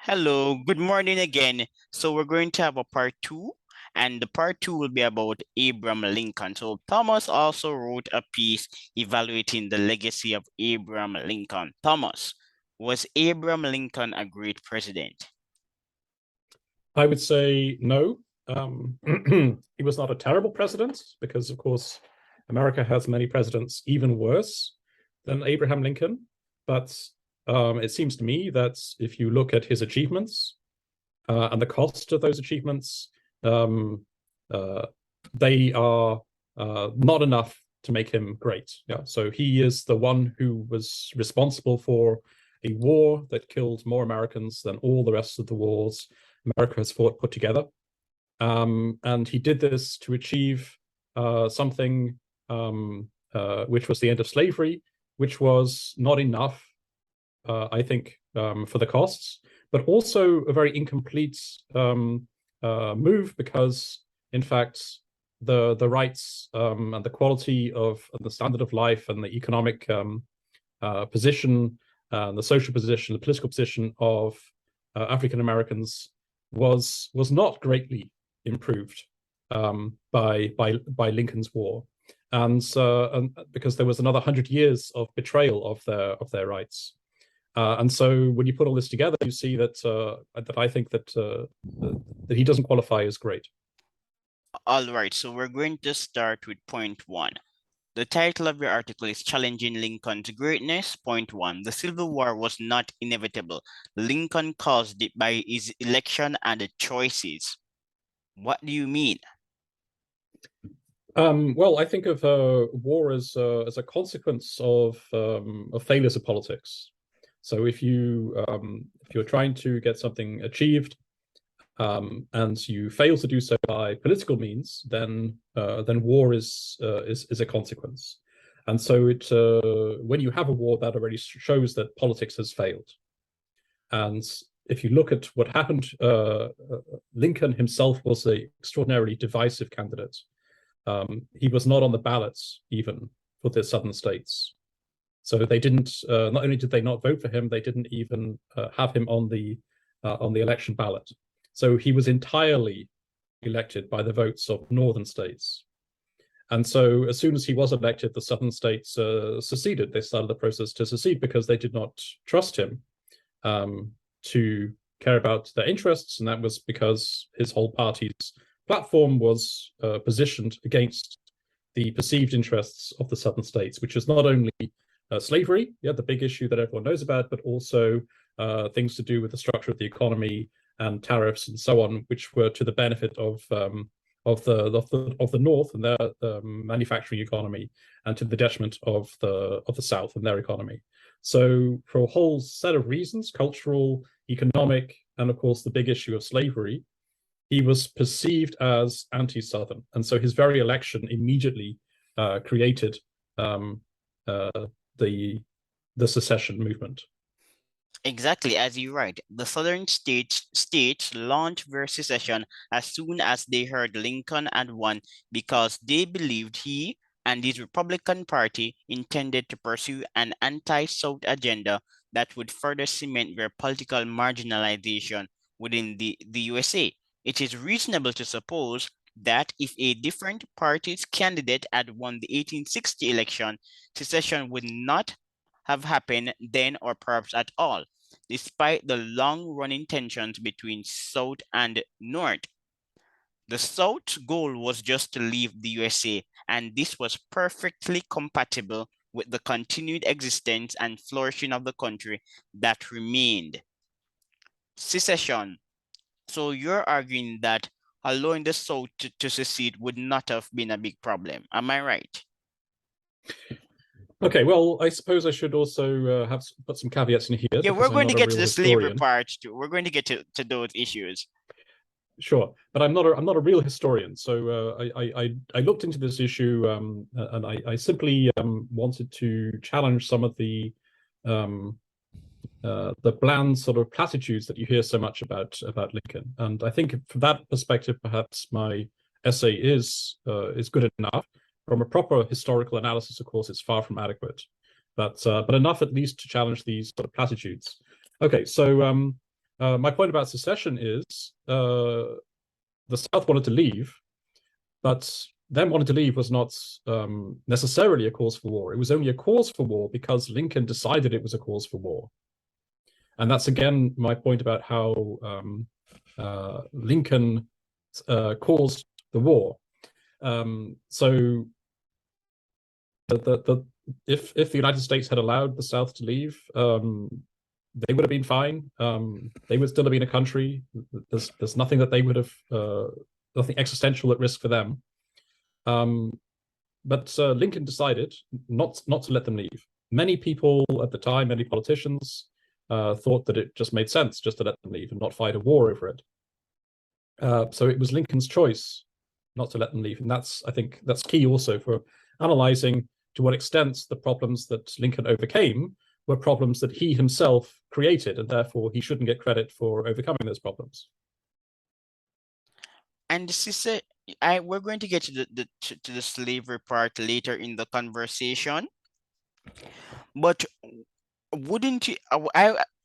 Hello, good morning again. So we're going to have a part two, and the part two will be about Abraham Lincoln. So Thomas also wrote a piece evaluating the legacy of Abraham Lincoln. Thomas, was Abraham Lincoln a great president? I would say no. He was not a terrible president because, of course, America has many presidents even worse than Abraham Lincoln. But it seems to me that if you look at his achievements and the cost of those achievements, um, uh, they are not enough to make him great. Yeah, so he is the one who was responsible for a war that killed more Americans than all the rest of the wars America has fought put together. And he did this to achieve something which was the end of slavery, which was not enough, I think, for the costs, but also a very incomplete move because, in fact, the rights and the quality of the standard of life and the economic position, the social position, the political position of African Americans was not greatly improved by Lincoln's War, and because there was another 100 years of betrayal of their rights, and so when you put all this together, you see that that I think that he doesn't qualify as great. All right, so we're going to start with point one. The title of your article is Challenging Lincoln's Greatness. Point one, the Civil War was not inevitable. Lincoln caused it by his election and the choices. What do you mean? Well, I think of war as a consequence of failures of politics. So if you're trying to get something achieved, and you fail to do so by political means, then war is a consequence. And so when you have a war, that already shows that politics has failed. And if you look at what happened, Lincoln himself was an extraordinarily divisive candidate. He was not on the ballots even for the southern states. So they didn't. Not only did they not vote for him, they didn't even have him on the election ballot. So he was entirely elected by the votes of northern states. And so as soon as he was elected, the southern states seceded. They started the process to secede because they did not trust him to care about their interests. And that was because his whole party's platform was positioned against the perceived interests of the southern states, which is not only slavery, yeah, the big issue that everyone knows about, but also things to do with the structure of the economy and tariffs and so on, which were to the benefit of the North and their manufacturing economy, and to the detriment of the South and their economy. So, for a whole set of reasons, cultural, economic, and of course the big issue of slavery, he was perceived as anti-Southern, and so his very election immediately created the secession movement. Exactly, as you write, the southern states launched their secession as soon as they heard Lincoln had won because they believed he and his Republican Party intended to pursue an anti-South agenda that would further cement their political marginalization within the USA. It is reasonable to suppose that if a different party's candidate had won the 1860 election, secession would not have happened then or perhaps at all, despite the long-running tensions between South and North. The South's goal was just to leave the USA, and this was perfectly compatible with the continued existence and flourishing of the country that remained. Secession. So you're arguing that allowing the South to secede would not have been a big problem. Am I right? Okay, well, I suppose I should also put some caveats in here. Yeah, we're because I'm going to not a get to real the slavery historian. part too. We're going to get to those issues. Sure, but I'm not a real historian. So I looked into this issue, and I simply wanted to challenge some of the bland sort of platitudes that you hear so much about Lincoln. And I think from that perspective, perhaps my essay is good enough. From a proper historical analysis, of course, it's far from adequate, but enough at least to challenge these sort of platitudes. Okay, so My point about secession is the South wanted to leave, but them wanting to leave was not necessarily a cause for war. It was only a cause for war because Lincoln decided it was a cause for war. And that's, again, my point about how Lincoln caused the war. So if the United States had allowed the South to leave, they would have been fine. They would still have been a country. There's nothing that they would have, nothing existential at risk for them. But Lincoln decided not to let them leave. Many people at the time, many politicians, thought that it just made sense just to let them leave and not fight a war over it. So it was Lincoln's choice not to let them leave. And I think that's key also for analyzing to what extent the problems that Lincoln overcame were problems that he himself created, and therefore he shouldn't get credit for overcoming those problems. And this is we're going to get to the slavery part later in the conversation. But wouldn't you,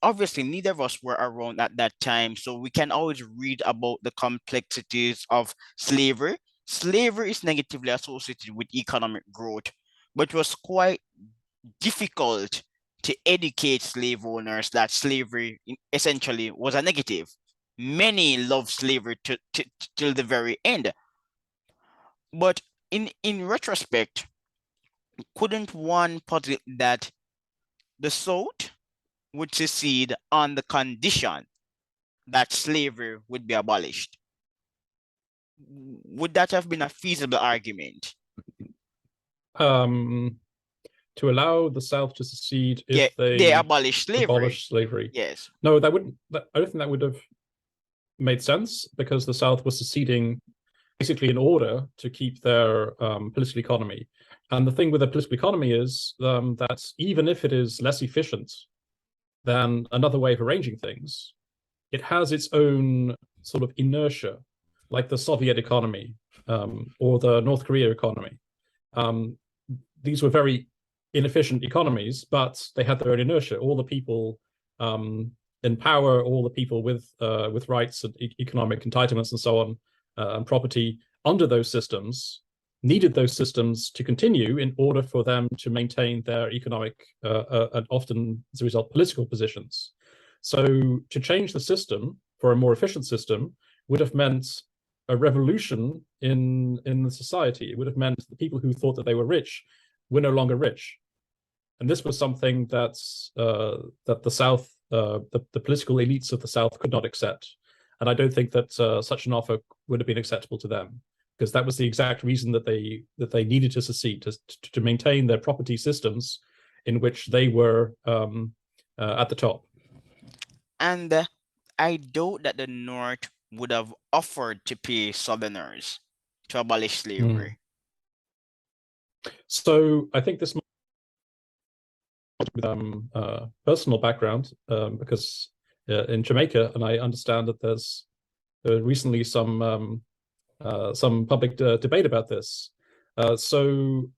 obviously neither of us were around at that time, so we can always read about the complexities of slavery. Slavery is negatively associated with economic growth, but it was quite difficult to educate slave owners that slavery essentially was a negative. Many loved slavery till the very end. But in retrospect, couldn't one posit that the South would secede on the condition that slavery would be abolished? Would that have been a feasible argument? To allow the South to secede if they abolish slavery. Yes. No, that wouldn't. I don't think that would have made sense, because the South was seceding basically in order to keep their political economy. And the thing with the political economy is that even if it is less efficient than another way of arranging things, it has its own sort of inertia, like the Soviet economy or the North Korea economy. These were very inefficient economies, but they had their own inertia. All the people in power, all the people with rights and economic entitlements and so on, and property under those systems, needed those systems to continue in order for them to maintain their economic and often, as a result, political positions. So to change the system for a more efficient system would have meant a revolution in the society. It would have meant the people who thought that they were rich were no longer rich. And this was something that the South, the political elites of the South could not accept. And I don't think that such an offer would have been acceptable to them, because that was the exact reason that they needed to secede, to maintain their property systems in which they were at the top. And I doubt that the North would have offered to pay Southerners to abolish slavery. So I think this with personal background, because in Jamaica, and I understand that there's recently some public debate about this. So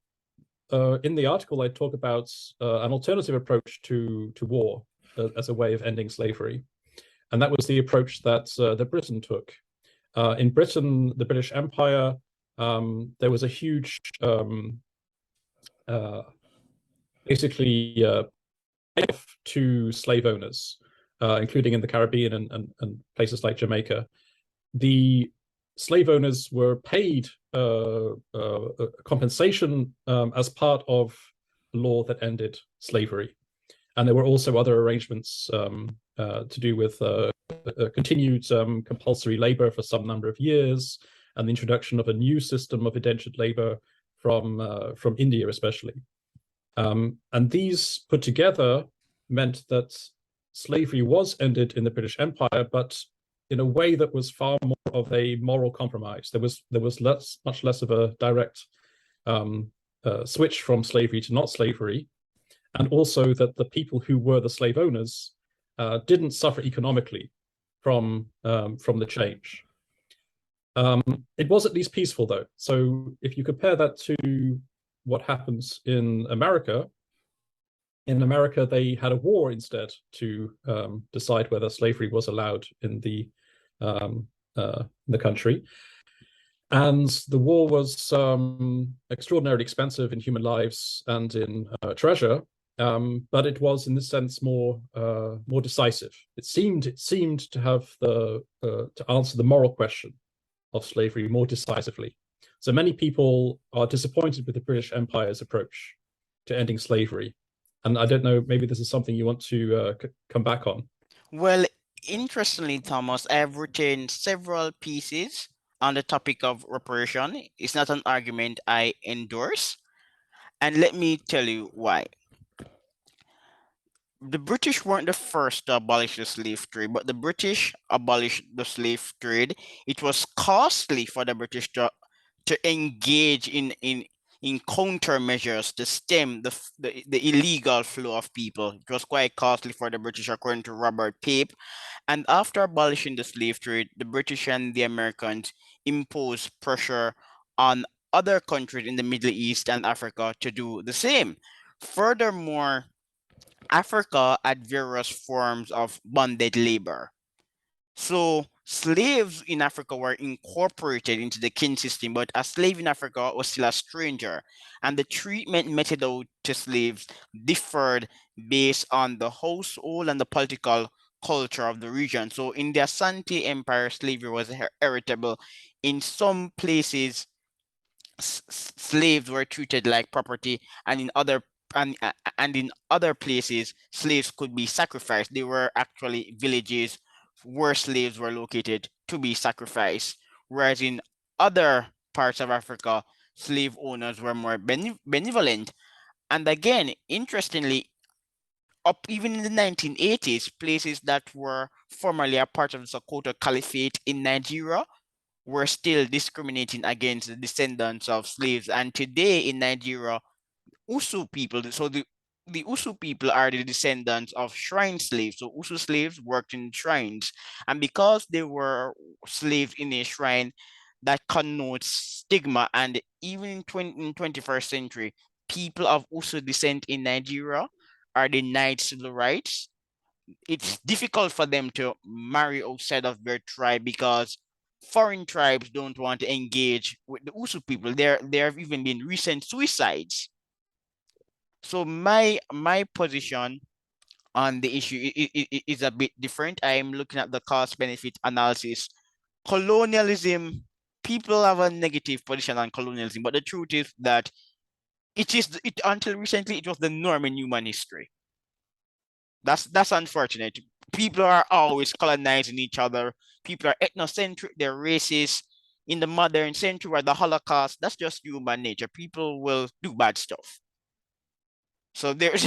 in the article, I talk about an alternative approach to war as a way of ending slavery, and that was the approach that Britain took. In Britain, the British Empire, there was a huge basically to slave owners, including in the Caribbean and places like Jamaica. The slave owners were paid compensation as part of the law that ended slavery. And there were also other arrangements to do with continued compulsory labor for some number of years, and the introduction of a new system of indentured labor from India especially. And these put together meant that slavery was ended in the British Empire, but in a way that was far more of a moral compromise. There was much less of a direct switch from slavery to not slavery, and also that the people who were the slave owners didn't suffer economically from the change. It was at least peaceful, though. So if you compare that to what happens in America, in America, they had a war instead to decide whether slavery was allowed in the country. And the war was extraordinarily expensive in human lives and in treasure, but it was, in this sense, more decisive. It seemed to have to answer the moral question of slavery more decisively. So many people are disappointed with the British Empire's approach to ending slavery, and I don't know, maybe this is something you want to come back on. Well, interestingly, Thomas, I have written several pieces on the topic of reparation. It's not an argument I endorse, and let me tell you why. The British weren't the first to abolish the slave trade, but the British abolished the slave trade. It was costly for the British to engage in countermeasures to stem the illegal flow of people. It was quite costly for the British, according to Robert Pape. And after abolishing the slave trade, the British and the Americans imposed pressure on other countries in the Middle East and Africa to do the same. Furthermore, Africa had various forms of bonded labor. So slaves in Africa were incorporated into the kin system, but a slave in Africa was still a stranger. And the treatment meted out to slaves differed based on the household and the political culture of the region. So in the Asante Empire, slavery was heritable. In some places, slaves were treated like property, and in other places, slaves could be sacrificed. There were actually villages where slaves were located to be sacrificed, whereas in other parts of Africa, slave owners were more benevolent. And again, interestingly, up even in the 1980s, places that were formerly a part of the Sokoto Caliphate in Nigeria were still discriminating against the descendants of slaves. And today in Nigeria, Usu people, so the Usu people are the descendants of shrine slaves. So Usu slaves worked in shrines. And because they were slaves in a shrine, that connotes stigma. And even in 21st century, people of Usu descent in Nigeria are denied civil rights. It's difficult for them to marry outside of their tribe because foreign tribes don't want to engage with the Usu people. There have even been recent suicides. So my position on the issue is a bit different. I'm looking at the cost benefit analysis. Colonialism, people have a negative position on colonialism, but the truth is that it until recently it was the norm in human history. That's unfortunate. People are always colonizing each other. People are ethnocentric, they're racist. In the modern century or the Holocaust, that's just human nature. People will do bad stuff. So there's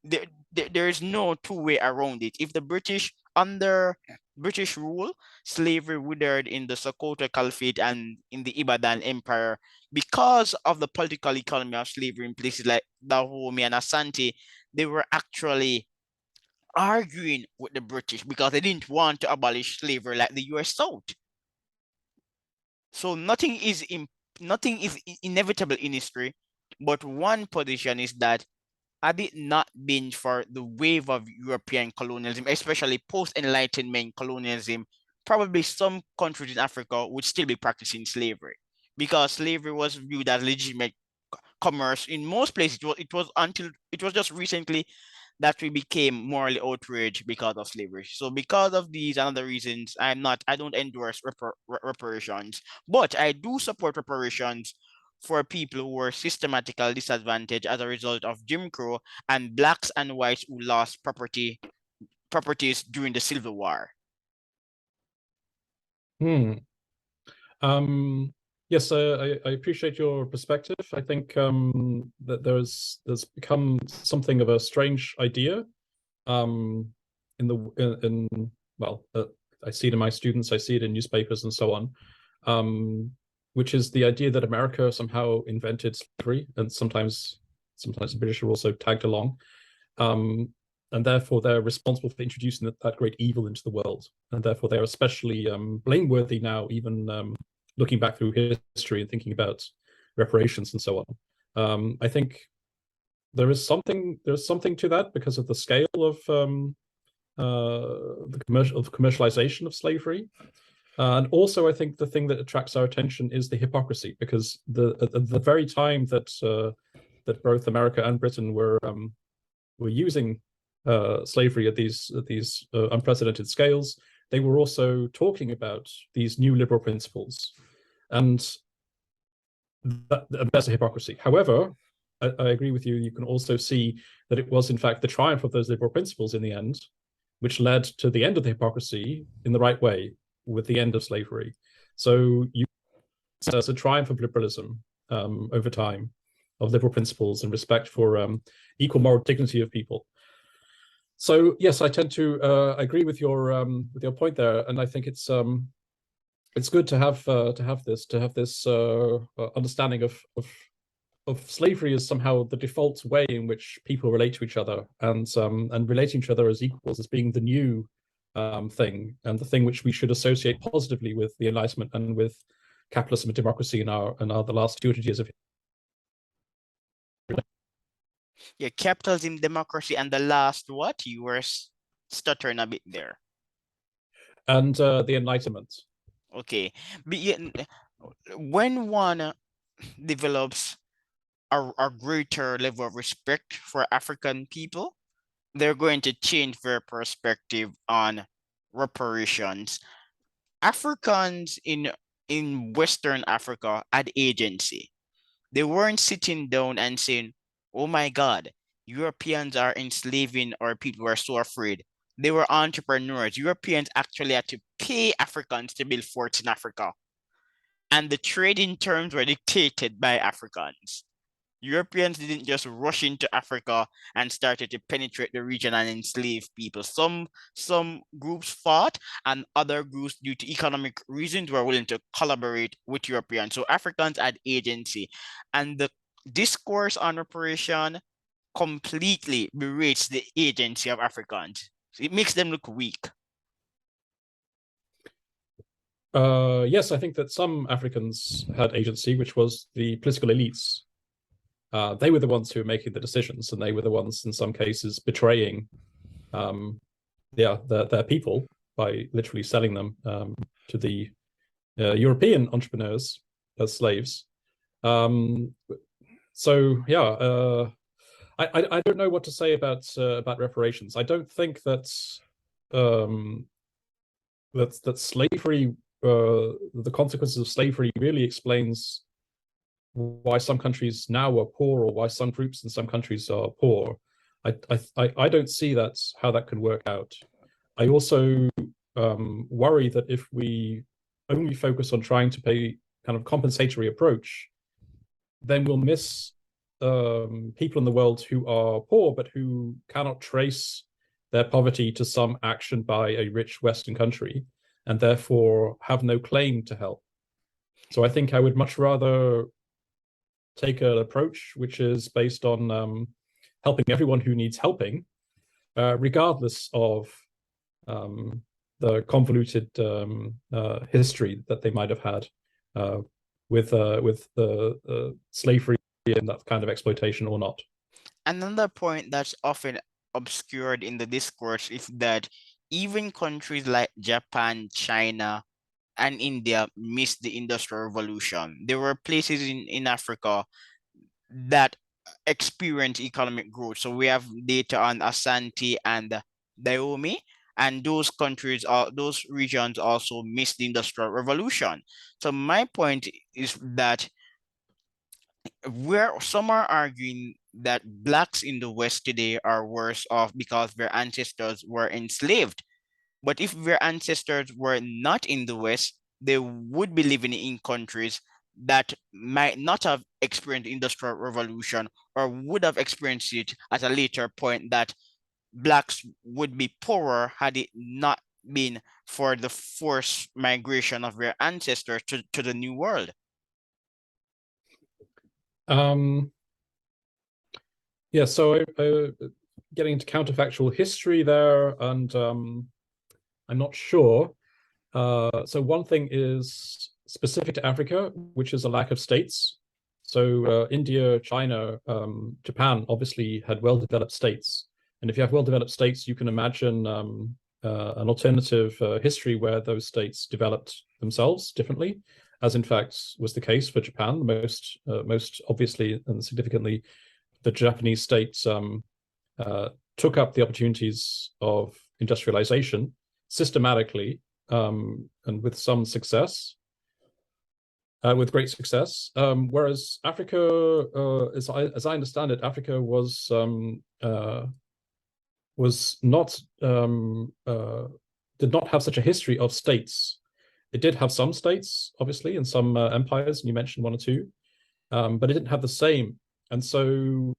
there is no two-way around it. If the British, under British rule, slavery withered in the Sokoto Caliphate and in the Ibadan Empire because of the political economy of slavery in places like Dahomey and Asante. They were actually arguing with the British because they didn't want to abolish slavery like the US South. So nothing is inevitable in history, but one position is that had it not been for the wave of European colonialism, especially post-Enlightenment colonialism, probably some countries in Africa would still be practicing slavery because slavery was viewed as legitimate commerce in most places. It was just recently that we became morally outraged because of slavery. So because of these and other reasons, I don't endorse reparations, but I do support reparations for people who were systematically disadvantaged as a result of Jim Crow and blacks and whites who lost properties during the Civil War. Yes, I appreciate your perspective. I think that there's become something of a strange idea I see it in my students, I see it in newspapers and so on, which is the idea that America somehow invented slavery, and sometimes the British are also tagged along, and therefore they're responsible for introducing that great evil into the world, and therefore they're especially blameworthy now, even looking back through history and thinking about reparations and so on. I think there's something to that because of the scale of the commercialization of slavery. And also, I think the thing that attracts our attention is the hypocrisy, because at the very time that that both America and Britain were using slavery at these unprecedented scales, they were also talking about these new liberal principles, and that's a hypocrisy. However, I agree with you. You can also see that it was, in fact, the triumph of those liberal principles in the end, which led to the end of the hypocrisy in the right way, with the end of slavery. So you as a triumph of liberalism over time, of liberal principles and respect for equal moral dignity of people. So yes, I tend to agree with your point there, and I think it's good to have this understanding of slavery as somehow the default way in which people relate to each other, and relating to each other as equals as being the new thing, and the thing which we should associate positively with the Enlightenment and with capitalism and democracy in the last 200 years of. Yeah, capitalism, democracy, and the last what? You were stuttering a bit there. And the Enlightenment. Okay. But yeah, when one develops a greater level of respect for African people, they're going to change their perspective on reparations. Africans in Western Africa had agency. They weren't sitting down and saying, "Oh my God, Europeans are enslaving our people, we're so afraid." They were entrepreneurs. Europeans actually had to pay Africans to build forts in Africa. And the trading terms were dictated by Africans. Europeans didn't just rush into Africa and started to penetrate the region and enslave people. Some groups fought, and other groups, due to economic reasons, were willing to collaborate with Europeans. So Africans had agency, and the discourse on reparation completely berates the agency of Africans. It makes them look weak. Yes, I think that some Africans had agency, which was the political elites. They were the ones who were making the decisions, and they were the ones, in some cases, betraying their people by literally selling them to the European entrepreneurs as slaves. So yeah, I don't know what to say about reparations. I don't think that that slavery, the consequences of slavery, really explains why some countries now are poor, or why some groups in some countries are poor. I don't see how that can work out. I also worry that if we only focus on trying to pay kind of compensatory approach, then we'll miss people in the world who are poor but who cannot trace their poverty to some action by a rich Western country, and therefore have no claim to help. So I think I would much rather take an approach which is based on helping everyone who needs helping, regardless of the convoluted history that they might have had with the slavery and that kind of exploitation or not. Another point that's often obscured in the discourse is that even countries like Japan, China, and India missed the Industrial Revolution. There were places in Africa that experienced economic growth. So we have data on Asante and Dahomey, and those countries, those regions also missed the Industrial Revolution. So my point is that where some are arguing that blacks in the West today are worse off because their ancestors were enslaved. But if their ancestors were not in the West, they would be living in countries that might not have experienced industrial revolution, or would have experienced it at a later point, that blacks would be poorer had it not been for the forced migration of their ancestors to the New World. Yeah, so getting into counterfactual history there, and I'm not sure. So one thing is specific to Africa, which is a lack of states. So India, China, Japan obviously had well-developed states. And if you have well-developed states, you can imagine an alternative history where those states developed themselves differently, as in fact was the case for Japan. The most obviously and significantly, the Japanese states took up the opportunities of industrialization systematically and with some success, with great success. Whereas Africa, as I understand it, Africa was not did not have such a history of states. It did have some states, obviously, and some empires, and you mentioned one or two, but it didn't have the same. And so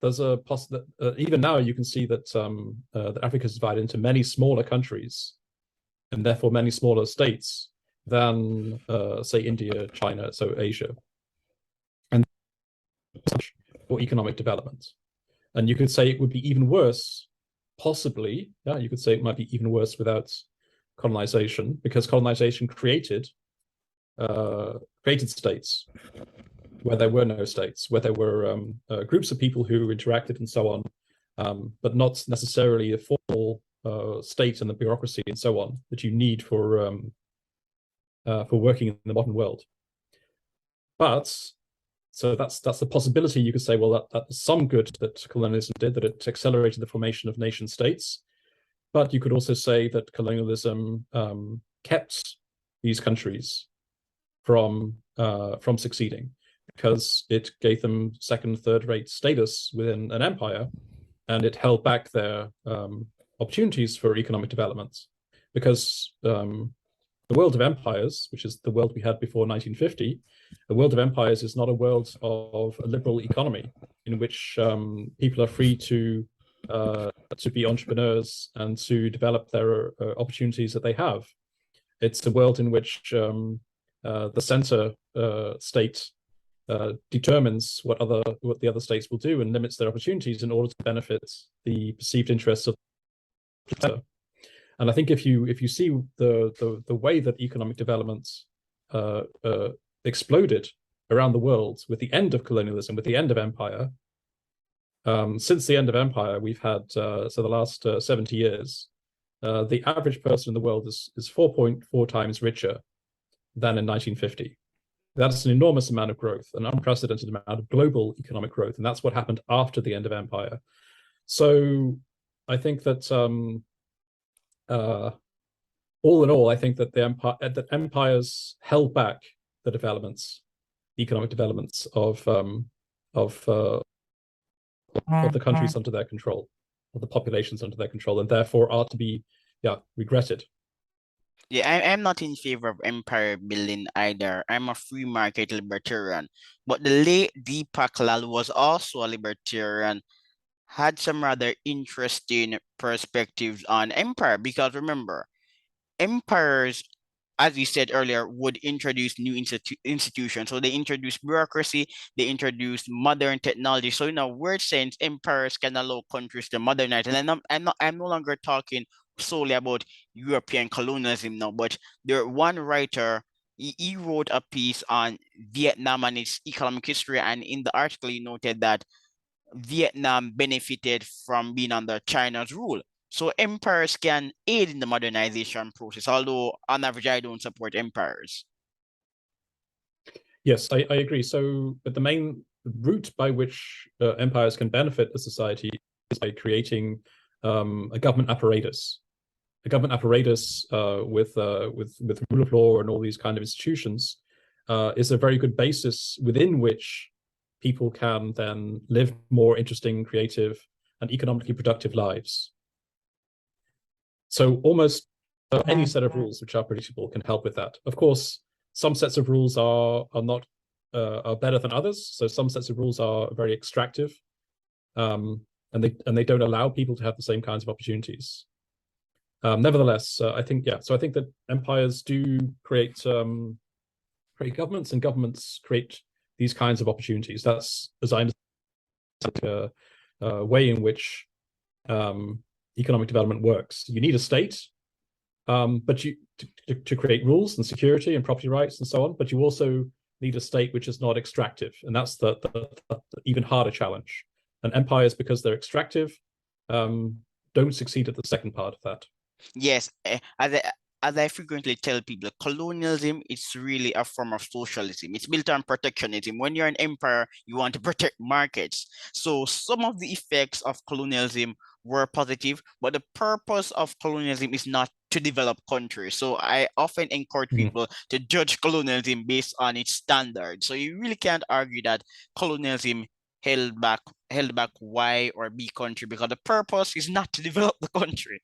there's a possibility, even now you can see that that Africa is divided into many smaller countries, and therefore many smaller states than, say, India, China, so Asia, and for economic development. And you could say it would be even worse, possibly. Yeah, you could say it might be even worse without colonization, because colonization created states where there were no states, where there were groups of people who interacted and so on, but not necessarily a formal state and the bureaucracy and so on that you need for working in the modern world. But so that's the possibility. You could say, well, that's some good that colonialism did, that it accelerated the formation of nation states. But you could also say that colonialism kept these countries from succeeding, because it gave them second, third-rate status within an empire, and it held back their opportunities for economic development. Because the world of empires, which is the world we had before 1950, the world of empires is not a world of a liberal economy in which people are free to be entrepreneurs and to develop their opportunities that they have. It's a world in which the center state determines what the other states will do and limits their opportunities in order to benefit the perceived interests of the center. And I think if you see the way that economic development exploded around the world with the end of colonialism, with the end of empire, since the end of empire, we've had so the last 70 years, the average person in the world is 4.4 times richer than in 1950. That's an enormous amount of growth, an unprecedented amount of global economic growth, and that's what happened after the end of empire. So I think that all in all, I think that that empires held back the economic developments of the countries under their control, of the populations under their control, and therefore are to be, regretted. Yeah, I'm not in favor of empire building either. I'm a free market libertarian. But the late Deepak Lal was also a libertarian, had some rather interesting perspectives on empire, because remember, empires, as you said earlier, would introduce new institutions. So they introduced bureaucracy, they introduced modern technology. So in a word sense, empires can allow countries to modernize. And I'm no longer talking solely about European colonialism now, but there one writer, he wrote a piece on Vietnam and its economic history, and in the article he noted that Vietnam benefited from being under China's rule. So empires can aid in the modernization process, although on average, I don't support empires. Yes, I agree. So, but the main route by which empires can benefit a society is by creating a government apparatus. A government apparatus with rule of law and all these kind of institutions is a very good basis within which people can then live more interesting, creative, and economically productive lives. So almost any set of rules which are predictable can help with that. Of course, some sets of rules are better than others. So some sets of rules are very extractive, and they don't allow people to have the same kinds of opportunities. Nevertheless, I think that empires do create governments, and governments create these kinds of opportunities. That's, as I understand, a way in which economic development works. You need a state, but to create rules and security and property rights and so on. But you also need a state which is not extractive, and that's the even harder challenge. And empires, because they're extractive, don't succeed at the second part of that. Yes, as I frequently tell people, colonialism is really a form of socialism. It's built on protectionism. When you're an empire, you want to protect markets. So some of the effects of colonialism were positive, but the purpose of colonialism is not to develop countries. So I often encourage people to judge colonialism based on its standards. So you really can't argue that colonialism held back Y or B country because the purpose is not to develop the country.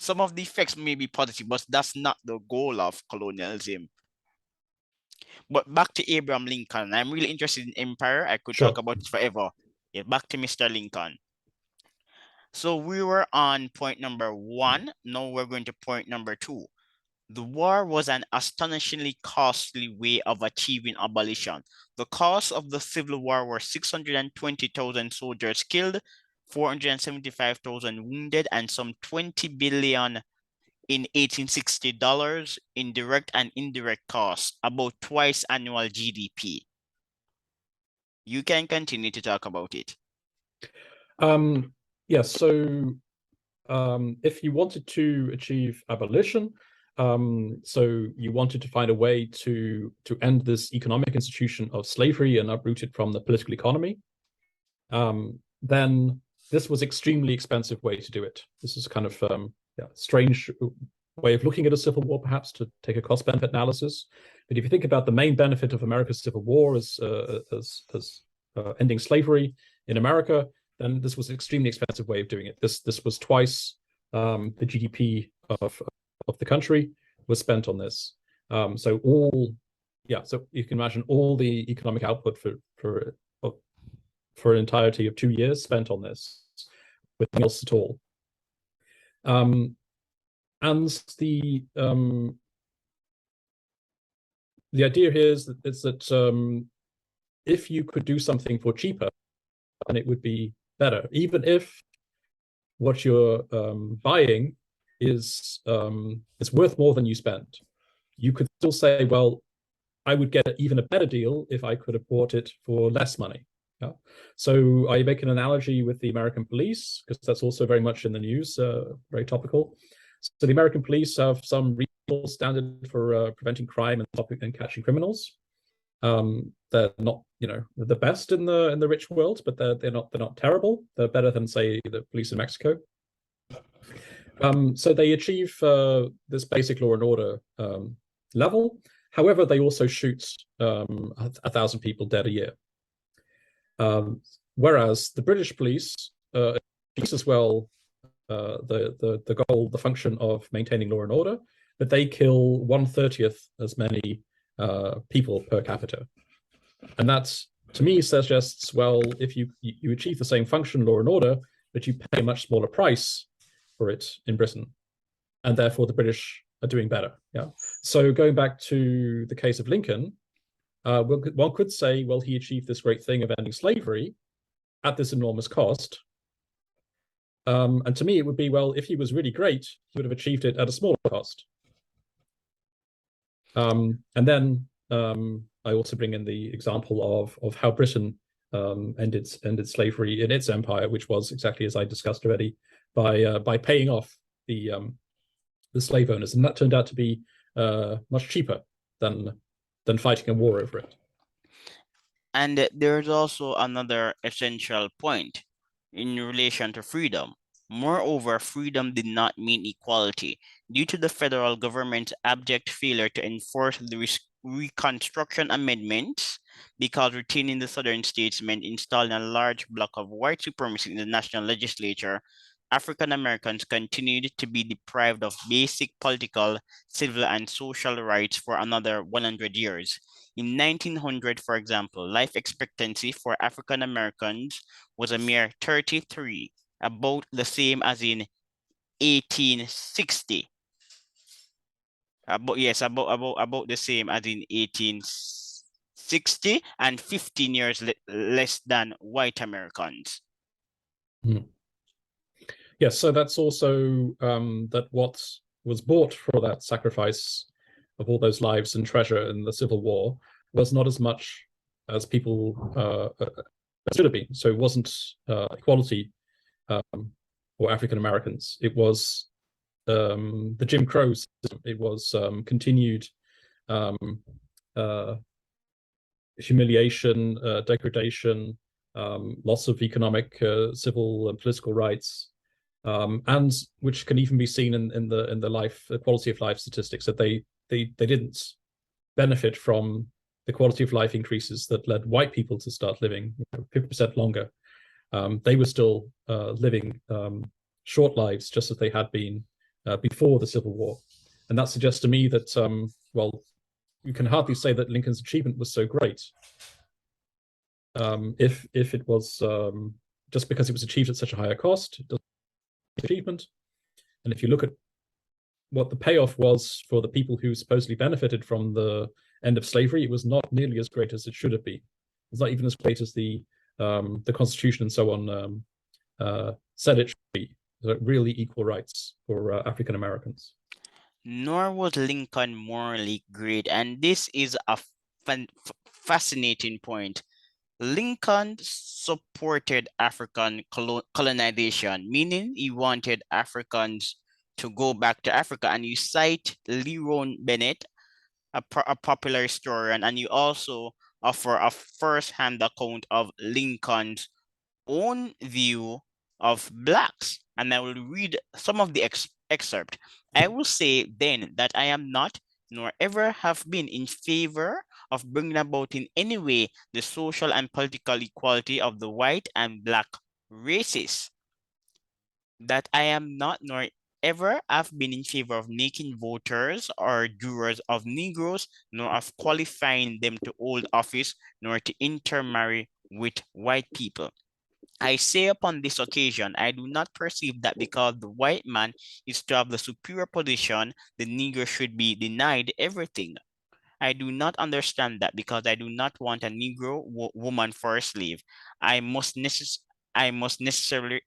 Some of the effects may be positive, but that's not the goal of colonialism. But back to Abraham Lincoln. I'm really interested in empire. I could Sure. talk about it forever. Yeah, back to Mr. Lincoln. So we were on point number 1. Now we're going to point number 2. The war was an astonishingly costly way of achieving abolition. The cost of the Civil War were 620,000 soldiers killed, 475,000 wounded, and some 20 billion in 1860 dollars in direct and indirect costs, about twice annual GDP. You can continue to talk about it. Yes, so if you wanted to achieve abolition, so you wanted to find a way to end this economic institution of slavery and uproot it from the political economy, then this was extremely expensive way to do it. This is kind of strange way of looking at a civil war, perhaps, to take a cost-benefit analysis. But if you think about the main benefit of America's civil war as ending slavery in America, then this was an extremely expensive way of doing it. This was twice the GDP of the country was spent on this. So you can imagine all the economic output for an entirety of 2 years spent on this, with nothing else at all. And the idea here is that if you could do something for cheaper, then it would be better, even if what you're buying is worth more than you spent. You could still say, well, I would get even a better deal if I could have bought it for less money. Yeah. So I make an analogy with the American police, because that's also very much in the news, very topical. So the American police have some reasonable standard for preventing crime and catching criminals. They're not, the best in the rich world, but they're not terrible. They're better than, say, the police in Mexico. So they achieve this basic law and order level. However, they also shoot 1,000 people dead a year. Whereas the British police achieves as well the goal, the function of maintaining law and order, but they kill 1/30 as many people per capita. And that, to me, suggests, well, if you achieve the same function, law and order, but you pay a much smaller price for it in Britain, and therefore the British are doing better. Yeah. So going back to the case of Lincoln, one could say, well, he achieved this great thing of ending slavery at this enormous cost. And to me, it would be, well, if he was really great, he would have achieved it at a smaller cost. And then I also bring in the example of how Britain ended slavery in its empire, which was exactly as I discussed already, by paying off the slave owners, and that turned out to be much cheaper than fighting a war over it. And there's also another essential point in relation to freedom. Moreover, freedom did not mean equality. Due to the federal government's abject failure to enforce the Reconstruction Amendments, because retaining the southern states meant installing a large block of white supremacy in the national legislature, African Americans continued to be deprived of basic political, civil, and social rights for another 100 years. In 1900, for example, life expectancy for African Americans was a mere 33, about the same as in 1860. About the same as in 1860, and 15 years less than white Americans. Yes, so that's also that what was bought for that sacrifice of all those lives and treasure in the Civil War was not as much as people should have been. So it wasn't equality for African Americans. It was the Jim Crow system. It was continued humiliation, degradation, loss of economic, civil, and political rights, and which can even be seen in the life, the quality of life statistics, that they didn't benefit from the quality of life increases that led white people to start living 50% longer. They were still living short lives, just as they had been before the Civil War. And that suggests to me that, well, you can hardly say that Lincoln's achievement was so great if it was just because it was achieved at such a higher cost. It doesn't achievement. And if you look at what the payoff was for the people who supposedly benefited from the end of slavery, it was not nearly as great as it should have been. It's not even as great as the Constitution and so on said it should be. Really equal rights for African Americans. Nor was Lincoln morally great, and this is a fascinating point. Lincoln supported African colonization, meaning he wanted Africans to go back to Africa. And you cite Lerone Bennett, a popular historian, and you also offer a first-hand account of Lincoln's own view of Blacks. And I will read some of the excerpt. I will say then that I am not, nor ever have been, in favor of bringing about in any way the social and political equality of the white and Black races. That I am not, nor ever have been, in favor of making voters or jurors of Negroes, nor of qualifying them to hold office, nor to intermarry with white people. I say upon this occasion, I do not perceive that because the white man is to have the superior position, the Negro should be denied everything. I do not understand that because I do not want a Negro woman for a slave. I must necessarily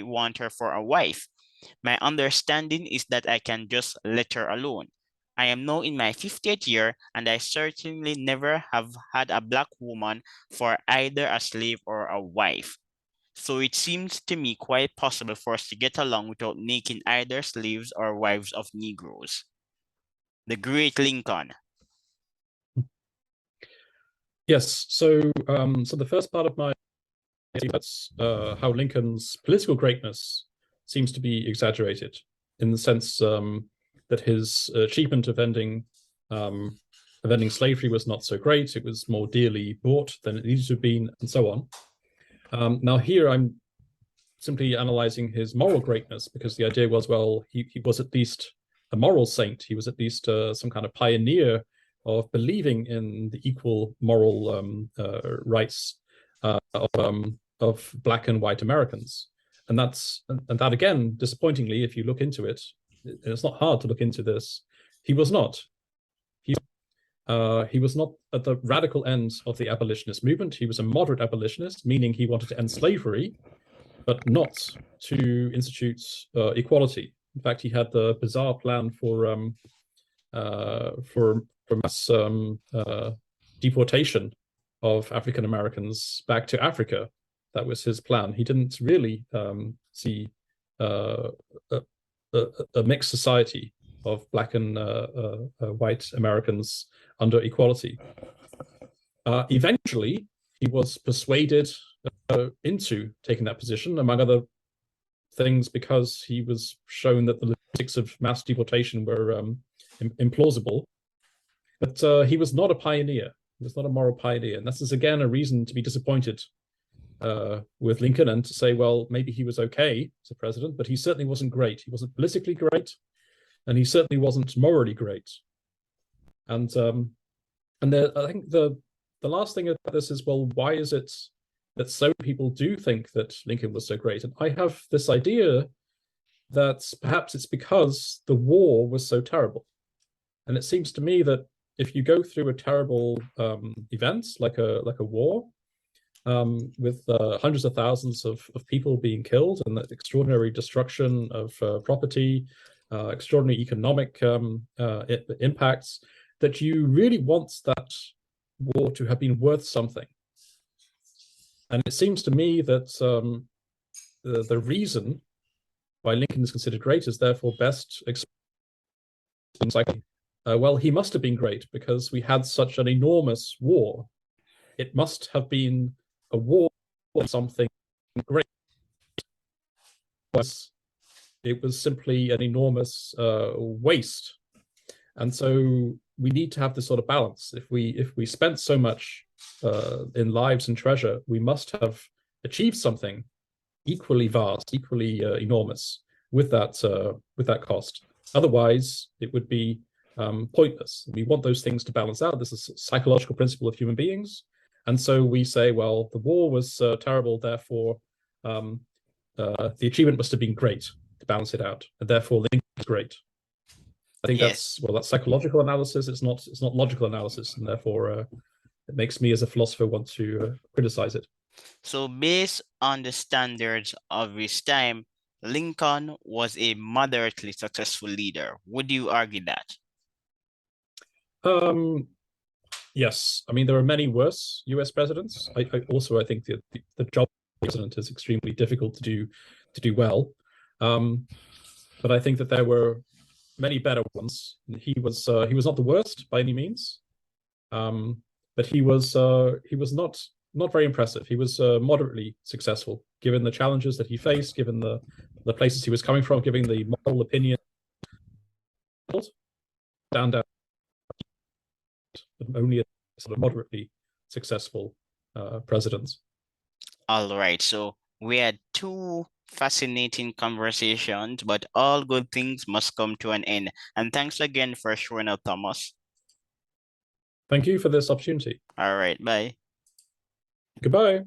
want her for a wife. My understanding is that I can just let her alone. I am now in my 50th year, and I certainly never have had a Black woman for either a slave or a wife. So it seems to me quite possible for us to get along without making either slaves or wives of Negroes. The great Lincoln. Yes, so so the first part of my that's how Lincoln's political greatness seems to be exaggerated, in the sense that his achievement of ending slavery was not so great. It was more dearly bought than it needed to have been, and so on. Now here I'm simply analyzing his moral greatness, because the idea was, well, he was at least a moral saint. He was at least some kind of pioneer of believing in the equal moral rights of Black and white Americans. And that again, disappointingly, if you look into it, it's not hard to look into this, he was not. He was not at the radical end of the abolitionist movement. He was a moderate abolitionist, meaning he wanted to end slavery, but not to institute equality. In fact, he had the bizarre plan for mass deportation of African Americans back to Africa. That was his plan. He didn't really see a mixed society of Black and white Americans under equality. Eventually, he was persuaded into taking that position, among other things, because he was shown that the logistics of mass deportation were implausible. But he was not a pioneer. He was not a moral pioneer. And this is, again, a reason to be disappointed with Lincoln, and to say, well, maybe he was okay as a president, but he certainly wasn't great. He wasn't politically great, and he certainly wasn't morally great. And I think the last thing about this is, well, why is it that so many people do think that Lincoln was so great? And I have this idea that perhaps it's because the war was so terrible. And it seems to me that if you go through a terrible event like a war, with hundreds of thousands of people being killed, and that extraordinary destruction of property, extraordinary economic impacts, that you really want that war to have been worth something. And it seems to me that the reason why Lincoln is considered great is therefore best explained like, well, he must have been great because we had such an enormous war. It must have been a war for something great. It was simply an enormous waste. And so we need to have this sort of balance. If we spent so much in lives and treasure, we must have achieved something equally vast, equally enormous with that cost. Otherwise, it would be pointless. We want those things to balance out. This is a psychological principle of human beings. And so we say, well, the war was terrible, therefore the achievement must have been great to balance it out, and therefore Lincoln is great. I think Yes. that's psychological analysis. It's not logical analysis, and therefore it makes me as a philosopher want to criticize it. So based on the standards of his time, Lincoln was a moderately successful leader. Would you argue that? Yes. I mean, there are many worse US presidents. I think the job of president is extremely difficult to do well. But I think that there were many better ones. He was not the worst by any means. But he was not very impressive. He was moderately successful, given the challenges that he faced, given the places he was coming from, given the moral opinion. Down, only a sort of moderately successful president. All right, so we had two fascinating conversations, but all good things must come to an end. And thanks again for showing up, Thomas. Thank you for this opportunity. All right, bye. Goodbye.